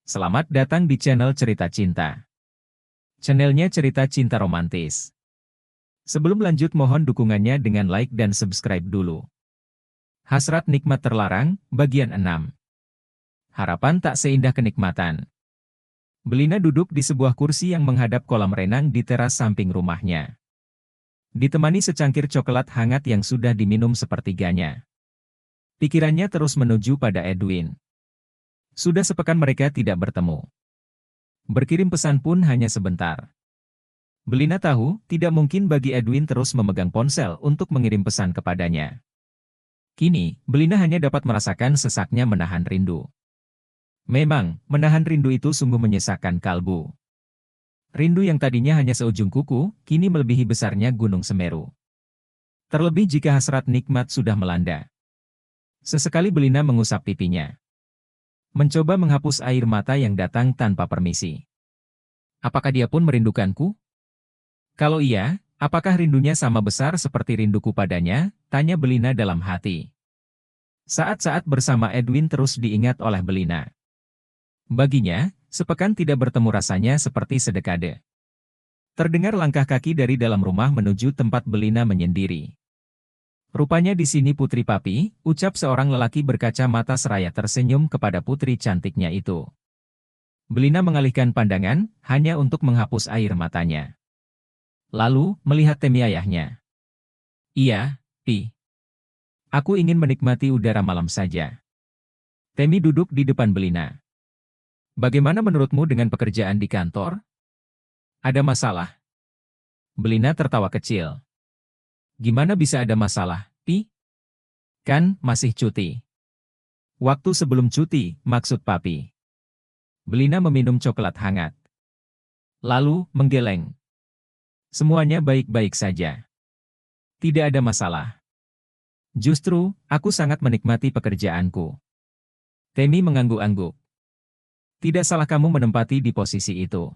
Selamat datang di channel Cerita Cinta. Channelnya cerita cinta romantis. Sebelum lanjut mohon dukungannya dengan like dan subscribe dulu. Hasrat nikmat terlarang, bagian 6. Harapan tak seindah kenikmatan. Belina duduk di sebuah kursi yang menghadap kolam renang di teras samping rumahnya. Ditemani secangkir coklat hangat yang sudah diminum sepertiganya. Pikirannya terus menuju pada Edwin. Sudah sepekan mereka tidak bertemu. Berkirim pesan pun hanya sebentar. Belina tahu, tidak mungkin bagi Edwin terus memegang ponsel untuk mengirim pesan kepadanya. Kini, Belina hanya dapat merasakan sesaknya menahan rindu. Memang, menahan rindu itu sungguh menyesakkan kalbu. Rindu yang tadinya hanya seujung kuku, kini melebihi besarnya Gunung Semeru. Terlebih jika hasrat nikmat sudah melanda. Sesekali Belina mengusap pipinya. Mencoba menghapus air mata yang datang tanpa permisi. Apakah dia pun merindukanku? Kalau iya, apakah rindunya sama besar seperti rinduku padanya? Tanya Belina dalam hati. Saat-saat bersama Edwin terus diingat oleh Belina. Baginya, sepekan tidak bertemu rasanya seperti sedekade. Terdengar langkah kaki dari dalam rumah menuju tempat Belina menyendiri. Rupanya di sini Putri Papi, ucap seorang lelaki berkaca mata seraya tersenyum kepada putri cantiknya itu. Belina mengalihkan pandangan, hanya untuk menghapus air matanya. Lalu, melihat Temi ayahnya. Iya, Pi. Aku ingin menikmati udara malam saja. Temi duduk di depan Belina. Bagaimana menurutmu dengan pekerjaan di kantor? Ada masalah? Belina tertawa kecil. Gimana bisa ada masalah, Pi? Kan, masih cuti. Waktu sebelum cuti, maksud Papi. Belina meminum coklat hangat. Lalu, menggeleng. Semuanya baik-baik saja. Tidak ada masalah. Justru, aku sangat menikmati pekerjaanku. Temi mengangguk-angguk. Tidak salah kamu menempati di posisi itu.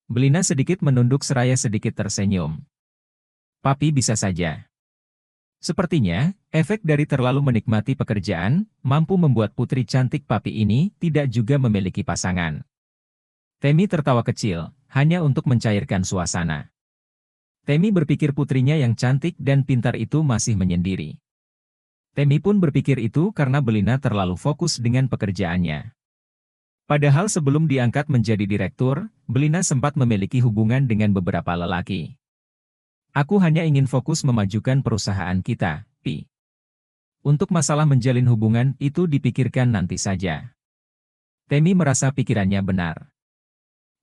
Belina sedikit menunduk seraya sedikit tersenyum. Papi bisa saja. Sepertinya, efek dari terlalu menikmati pekerjaan, mampu membuat putri cantik Papi ini tidak juga memiliki pasangan. Temi tertawa kecil, hanya untuk mencairkan suasana. Temi berpikir putrinya yang cantik dan pintar itu masih menyendiri. Temi pun berpikir itu karena Belina terlalu fokus dengan pekerjaannya. Padahal sebelum diangkat menjadi direktur, Belina sempat memiliki hubungan dengan beberapa lelaki. Aku hanya ingin fokus memajukan perusahaan kita, Pi. Untuk masalah menjalin hubungan itu dipikirkan nanti saja. Temi merasa pikirannya benar.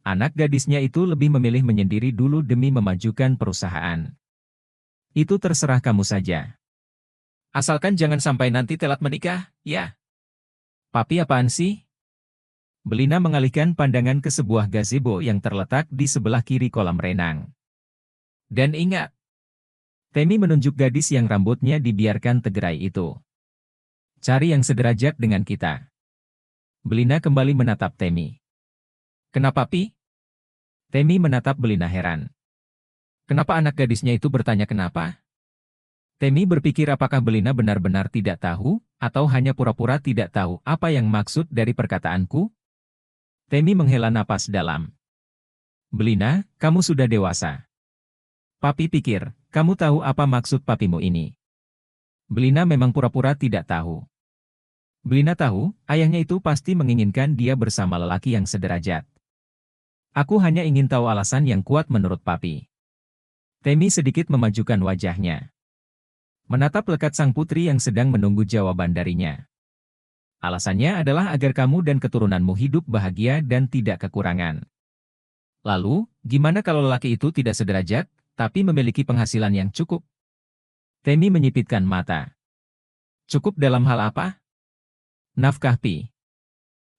Anak gadisnya itu lebih memilih menyendiri dulu demi memajukan perusahaan. Itu terserah kamu saja. Asalkan jangan sampai nanti telat menikah, ya. Papi apaan sih? Belina mengalihkan pandangan ke sebuah gazebo yang terletak di sebelah kiri kolam renang. Dan ingat, Temi menunjuk gadis yang rambutnya dibiarkan tegerai itu. Cari yang sederajat dengan kita. Belina kembali menatap Temi. Kenapa, Pi? Temi menatap Belina heran. Kenapa anak gadisnya itu bertanya kenapa? Temi berpikir apakah Belina benar-benar tidak tahu, atau hanya pura-pura tidak tahu apa yang maksud dari perkataanku? Temi menghela napas dalam. Belina, kamu sudah dewasa. Papi pikir, kamu tahu apa maksud papimu ini. Belina memang pura-pura tidak tahu. Belina tahu, ayahnya itu pasti menginginkan dia bersama lelaki yang sederajat. Aku hanya ingin tahu alasan yang kuat menurut papi. Temi sedikit memajukan wajahnya. Menatap lekat sang putri yang sedang menunggu jawaban darinya. Alasannya adalah agar kamu dan keturunanmu hidup bahagia dan tidak kekurangan. Lalu, gimana kalau lelaki itu tidak sederajat, tapi memiliki penghasilan yang cukup? Temi menyipitkan mata. Cukup dalam hal apa? Nafkah, Pi.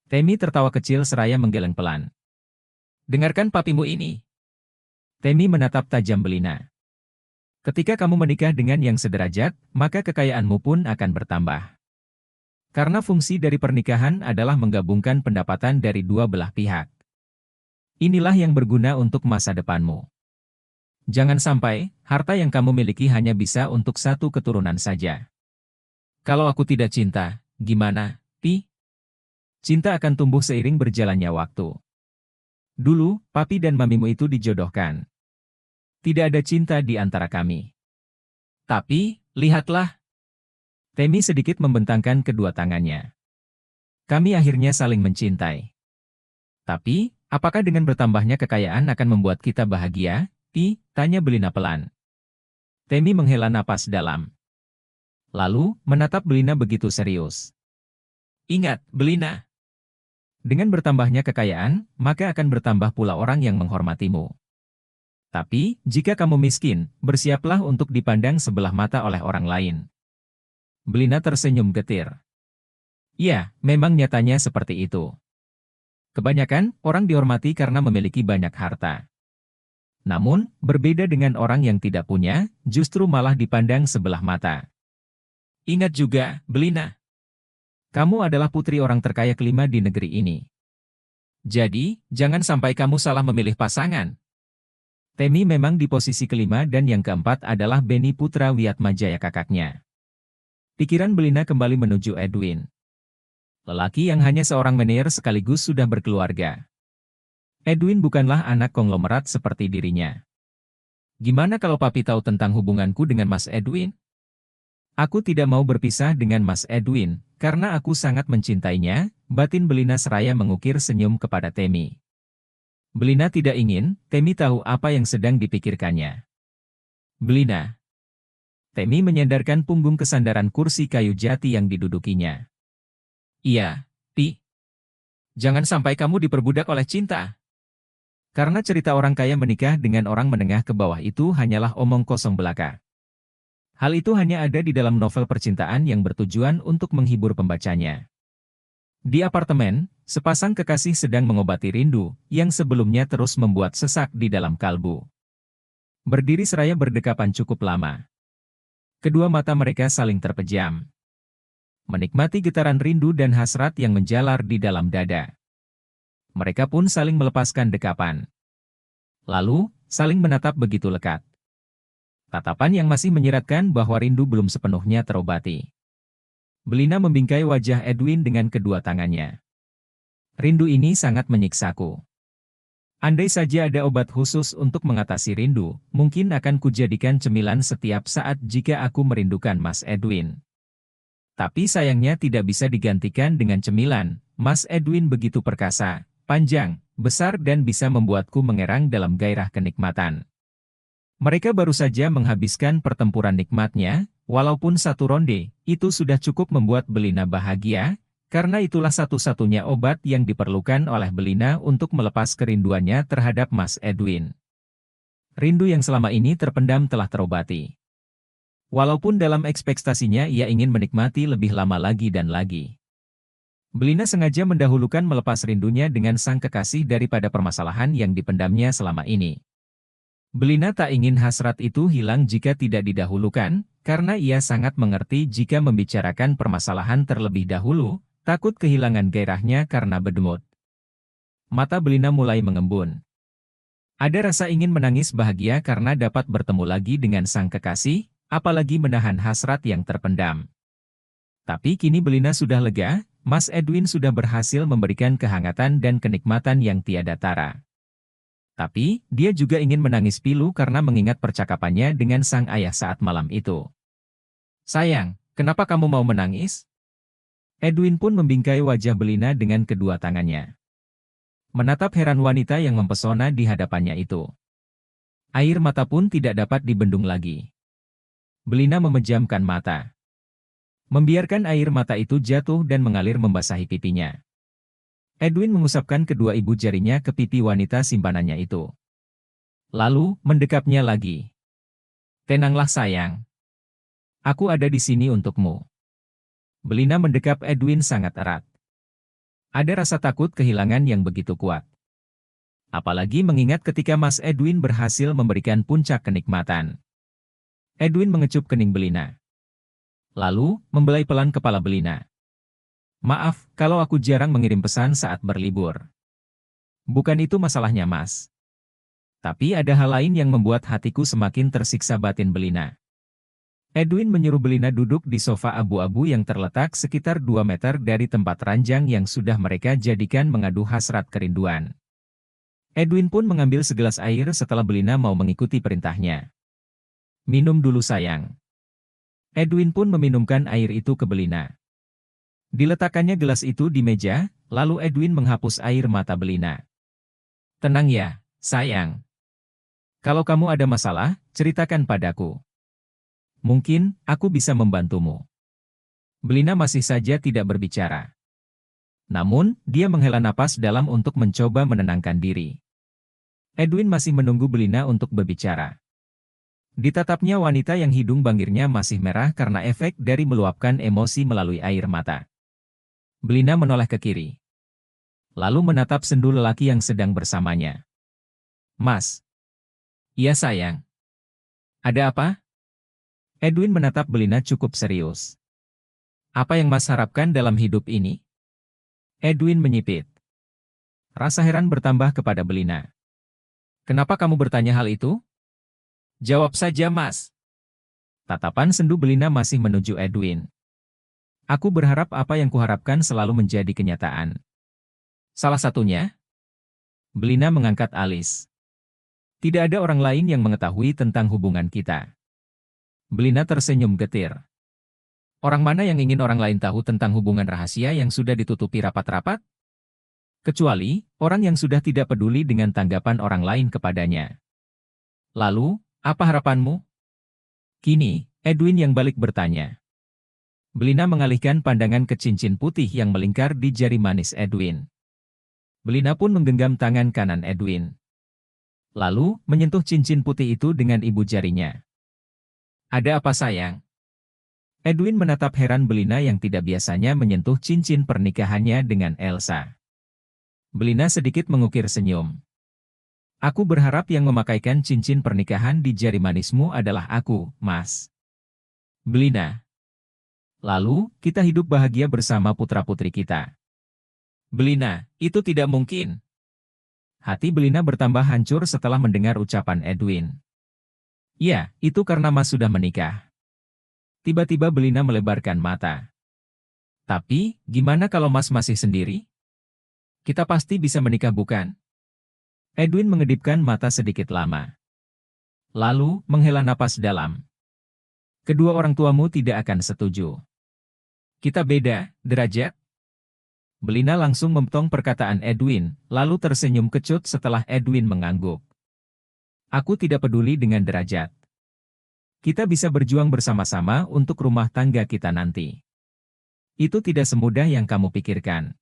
Temi tertawa kecil seraya menggeleng pelan. Dengarkan papimu ini. Temi menatap tajam Belina. Ketika kamu menikah dengan yang sederajat, maka kekayaanmu pun akan bertambah. Karena fungsi dari pernikahan adalah menggabungkan pendapatan dari dua belah pihak. Inilah yang berguna untuk masa depanmu. Jangan sampai, harta yang kamu miliki hanya bisa untuk satu keturunan saja. Kalau aku tidak cinta, gimana, Pi? Cinta akan tumbuh seiring berjalannya waktu. Dulu, papi dan mamimu itu dijodohkan. Tidak ada cinta di antara kami. Tapi, lihatlah. Temi sedikit membentangkan kedua tangannya. Kami akhirnya saling mencintai. Tapi, apakah dengan bertambahnya kekayaan akan membuat kita bahagia? Tanya Belina pelan. Temi menghela napas dalam. Lalu, menatap Belina begitu serius. Ingat, Belina. Dengan bertambahnya kekayaan, maka akan bertambah pula orang yang menghormatimu. Tapi, jika kamu miskin, bersiaplah untuk dipandang sebelah mata oleh orang lain. Belina tersenyum getir. Ya, memang nyatanya seperti itu. Kebanyakan, orang dihormati karena memiliki banyak harta. Namun, berbeda dengan orang yang tidak punya, justru malah dipandang sebelah mata. Ingat juga, Belina. Kamu adalah putri orang terkaya kelima di negeri ini. Jadi, jangan sampai kamu salah memilih pasangan. Temi memang di posisi kelima dan yang keempat adalah Beni putra Wiatmajaya kakaknya. Pikiran Belina kembali menuju Edwin. Lelaki yang hanya seorang menir sekaligus sudah berkeluarga. Edwin bukanlah anak konglomerat seperti dirinya. Gimana kalau papi tahu tentang hubunganku dengan Mas Edwin? Aku tidak mau berpisah dengan Mas Edwin, karena aku sangat mencintainya, batin Belina seraya mengukir senyum kepada Temi. Belina tidak ingin, Temi tahu apa yang sedang dipikirkannya. Belina. Temi menyandarkan punggung ke sandaran kursi kayu jati yang didudukinya. Iya, Pi. Jangan sampai kamu diperbudak oleh cinta. Karena cerita orang kaya menikah dengan orang menengah ke bawah itu hanyalah omong kosong belaka. Hal itu hanya ada di dalam novel percintaan yang bertujuan untuk menghibur pembacanya. Di apartemen, sepasang kekasih sedang mengobati rindu, yang sebelumnya terus membuat sesak di dalam kalbu. Berdiri seraya berdekapan cukup lama. Kedua mata mereka saling terpejam. Menikmati getaran rindu dan hasrat yang menjalar di dalam dada. Mereka pun saling melepaskan dekapan. Lalu, saling menatap begitu lekat. Tatapan yang masih menyiratkan bahwa rindu belum sepenuhnya terobati. Belina membingkai wajah Edwin dengan kedua tangannya. Rindu ini sangat menyiksaku. Andai saja ada obat khusus untuk mengatasi rindu, mungkin akan kujadikan cemilan setiap saat jika aku merindukan Mas Edwin. Tapi sayangnya tidak bisa digantikan dengan cemilan. Mas Edwin begitu perkasa, panjang, besar dan bisa membuatku mengerang dalam gairah kenikmatan. Mereka baru saja menghabiskan pertempuran nikmatnya, walaupun satu ronde, itu sudah cukup membuat Belina bahagia, karena itulah satu-satunya obat yang diperlukan oleh Belina untuk melepas kerinduannya terhadap Mas Edwin. Rindu yang selama ini terpendam telah terobati. Walaupun dalam ekspektasinya ia ingin menikmati lebih lama lagi dan lagi. Belina sengaja mendahulukan melepas rindunya dengan sang kekasih daripada permasalahan yang dipendamnya selama ini. Belina tak ingin hasrat itu hilang jika tidak didahulukan, karena ia sangat mengerti jika membicarakan permasalahan terlebih dahulu, takut kehilangan gairahnya karena bedemut. Mata Belina mulai mengembun. Ada rasa ingin menangis bahagia karena dapat bertemu lagi dengan sang kekasih, apalagi menahan hasrat yang terpendam. Tapi kini Belina sudah lega, Mas Edwin sudah berhasil memberikan kehangatan dan kenikmatan yang tiada tara. Tapi, dia juga ingin menangis pilu karena mengingat percakapannya dengan sang ayah saat malam itu. Sayang, kenapa kamu mau menangis? Edwin pun membingkai wajah Belina dengan kedua tangannya. Menatap heran wanita yang mempesona di hadapannya itu. Air mata pun tidak dapat dibendung lagi. Belina memejamkan mata. Membiarkan air mata itu jatuh dan mengalir membasahi pipinya. Edwin mengusapkan kedua ibu jarinya ke pipi wanita simpanannya itu. Lalu, mendekapnya lagi. Tenanglah sayang. Aku ada di sini untukmu. Belina mendekap Edwin sangat erat. Ada rasa takut kehilangan yang begitu kuat. Apalagi mengingat ketika Mas Edwin berhasil memberikan puncak kenikmatan. Edwin mengecup kening Belina. Lalu, membelai pelan kepala Belina. Maaf, kalau aku jarang mengirim pesan saat berlibur. Bukan itu masalahnya, Mas. Tapi ada hal lain yang membuat hatiku semakin tersiksa, batin Belina. Edwin menyuruh Belina duduk di sofa abu-abu yang terletak sekitar 2 meter dari tempat ranjang yang sudah mereka jadikan mengadu hasrat kerinduan. Edwin pun mengambil segelas air setelah Belina mau mengikuti perintahnya. "Minum dulu sayang." Edwin pun meminumkan air itu ke Belina. Diletakkannya gelas itu di meja, lalu Edwin menghapus air mata Belina. "Tenang ya, sayang. Kalau kamu ada masalah, ceritakan padaku. Mungkin, aku bisa membantumu." Belina masih saja tidak berbicara. Namun, dia menghela napas dalam untuk mencoba menenangkan diri. Edwin masih menunggu Belina untuk berbicara. Ditatapnya wanita yang hidung bangirnya masih merah karena efek dari meluapkan emosi melalui air mata. Belina menoleh ke kiri. Lalu menatap sendu lelaki yang sedang bersamanya. "Mas." "Iya sayang." "Ada apa?" Edwin menatap Belina cukup serius. "Apa yang Mas harapkan dalam hidup ini?" Edwin menyipit. Rasa heran bertambah kepada Belina. "Kenapa kamu bertanya hal itu?" "Jawab saja, Mas." Tatapan sendu Belina masih menuju Edwin. "Aku berharap apa yang kuharapkan selalu menjadi kenyataan. Salah satunya?" Belina mengangkat alis. "Tidak ada orang lain yang mengetahui tentang hubungan kita." Belina tersenyum getir. "Orang mana yang ingin orang lain tahu tentang hubungan rahasia yang sudah ditutupi rapat-rapat? Kecuali, orang yang sudah tidak peduli dengan tanggapan orang lain kepadanya." "Lalu, apa harapanmu?" Kini, Edwin yang balik bertanya. Belina mengalihkan pandangan ke cincin putih yang melingkar di jari manis Edwin. Belina pun menggenggam tangan kanan Edwin. Lalu, menyentuh cincin putih itu dengan ibu jarinya. "Ada apa sayang?" Edwin menatap heran Belina yang tidak biasanya menyentuh cincin pernikahannya dengan Elsa. Belina sedikit mengukir senyum. "Aku berharap yang memakaikan cincin pernikahan di jari manismu adalah aku, Mas." "Belina. Lalu, kita hidup bahagia bersama putra-putri kita." "Belina, itu tidak mungkin." Hati Belina bertambah hancur setelah mendengar ucapan Edwin. "Ya, itu karena Mas sudah menikah." Tiba-tiba Belina melebarkan mata. "Tapi, gimana kalau Mas masih sendiri? Kita pasti bisa menikah bukan?" Edwin mengedipkan mata sedikit lama. Lalu, menghela napas dalam. "Kedua orang tuamu tidak akan setuju. Kita beda, derajat." Belina langsung memotong perkataan Edwin, lalu tersenyum kecut setelah Edwin mengangguk. "Aku tidak peduli dengan derajat. Kita bisa berjuang bersama-sama untuk rumah tangga kita nanti. Itu tidak semudah yang kamu pikirkan."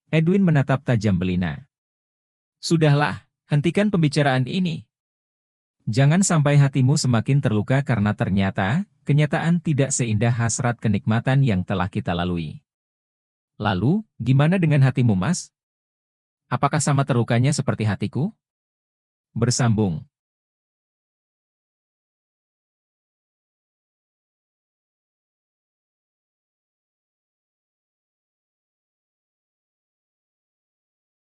Edwin menatap tajam Belina. "Sudahlah, hentikan pembicaraan ini. Jangan sampai hatimu semakin terluka karena ternyata, kenyataan tidak seindah hasrat kenikmatan yang telah kita lalui. Lalu, gimana dengan hatimu, Mas? Apakah sama terlukanya seperti hatiku?" Bersambung.